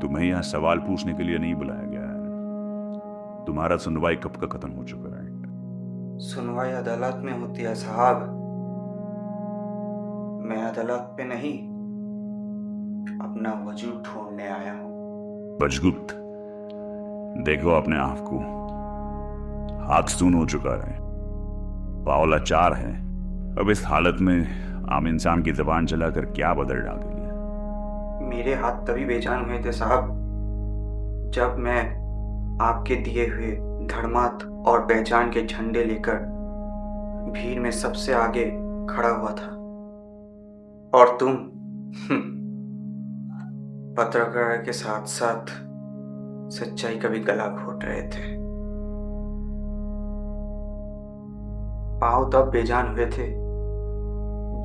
तुम्हें यहाँ सवाल पूछने के लिए नहीं बुलाया गया है। तुम्हारा सुनवाई कब का खत्म हो चुका है। सुनवाई अदालत में होती है साहब। मैं अदालत पे नहीं, अपना वजूद ढूंढने आया हूँ। बजगुप्त, देखो अपने आप को। हाथ सून हो चुका है, पाँव लाचार है। अब इस हालत में आम इंसान की जबान चलाकर क्या बदल डालेंगे। मेरे हाथ तभी बेजान हुए थे साहब, जब मैं आपके दिए हुए धर्मार्थ और पहचान के झंडे लेकर भीड़ में सबसे आगे खड़ा हुआ था, और तुम पत्रकार के साथ साथ सच्चाई का भी गला घोट रहे थे। पाँव तब बेजान हुए थे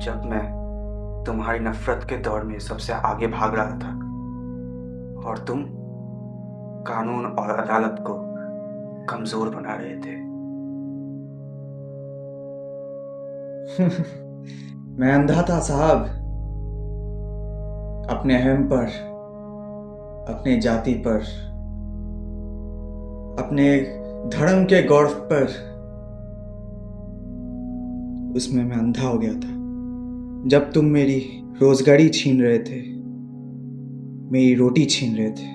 जब मैं तुम्हारी नफरत के दौर में सबसे आगे भाग रहा था, और तुम कानून और अदालत को कमजोर बना रहे थे। मैं अंधा था साहब, अपने अहम पर, अपने जाति पर, अपने धर्म के गौरव पर, उसमें मैं अंधा हो गया था। जब तुम मेरी रोजगारी छीन रहे थे, मेरी रोटी छीन रहे थे,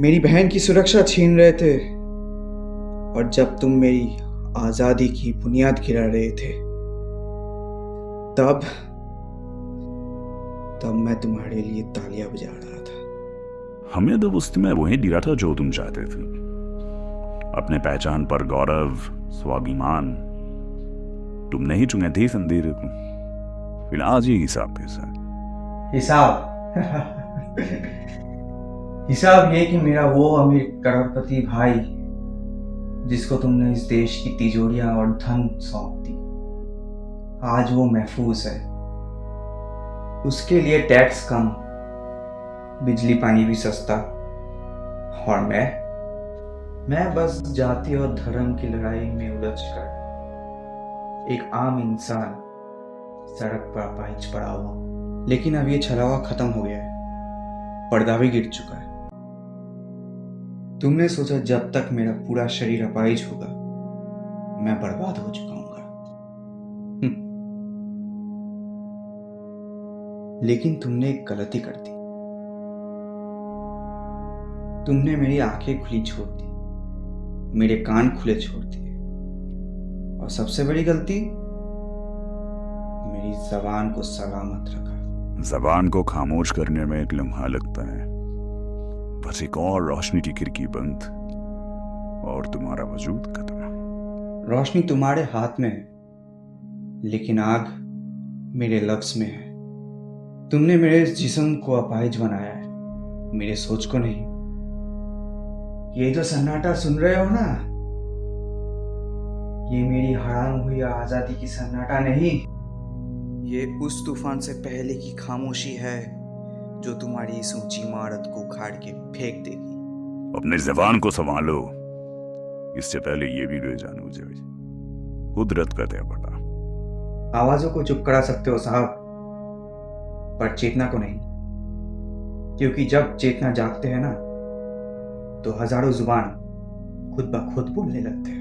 मेरी बहन की सुरक्षा छीन रहे थे, और जब तुम मेरी आजादी की बुनियाद गिरा रहे थे, तब मैं तुम्हारे लिए तालियां बजा रहा था। हमें तो उस समय वही दिया था जो तुम चाहते थे। अपने पहचान पर गौरव, स्वाभिमान। तुमने ही चुने थे इस अंधेरे को। फिर आज ही हिसाब कैसा है? हिसाब ये कि मेरा वो अमीर करोड़पति भाई, जिसको तुमने इस देश की तिजोरियां और धन सौंप दी, आज वो महफूज है। उसके लिए टैक्स कम, बिजली पानी भी सस्ता, और मैं बस जाति और धर्म की लड़ाई में उलझकर एक आम इंसान सड़क पर अपाहिज पड़ा हुआ। लेकिन अब ये छलावा खत्म हो गया है, पर्दा भी गिर चुका है। तुमने सोचा जब तक मेरा पूरा शरीर अपाहिज होगा, मैं बर्बाद हो चुका हूँ। लेकिन तुमने एक गलती कर दी। तुमने मेरी आंखें खुली छोड़ दी, मेरे कान खुले छोड़ दिए, और सबसे बड़ी गलती, मेरी जबान को सलामत रखा। जबान को खामोश करने में एक लम्हा लगता है, बस एक और रोशनी की खिड़की बंद और तुम्हारा वजूद खत्म। रोशनी तुम्हारे हाथ में है, लेकिन आग मेरे लफ्ज में है। तुमने मेरे जिस्म को अपाहिज बनाया है, मेरे सोच को नहीं। ये जो सन्नाटा सुन रहे हो ना, ये मेरी हराम हुई आजादी की सन्नाटा नहीं, ये उस तूफान से पहले की खामोशी है जो तुम्हारी इस ऊंची इमारत को उखाड़ के फेंक देगी। अपने जबान को संभालो, इससे पहले ये भी बेजान हो जाए। कुदरत का तय पड़ा। आवाजों को चुप करा सकते हो साहब, पर चेतना को नहीं, क्योंकि जब चेतना जागते हैं ना, तो हजारों जुबान खुद ब खुद बोलने लगते हैं।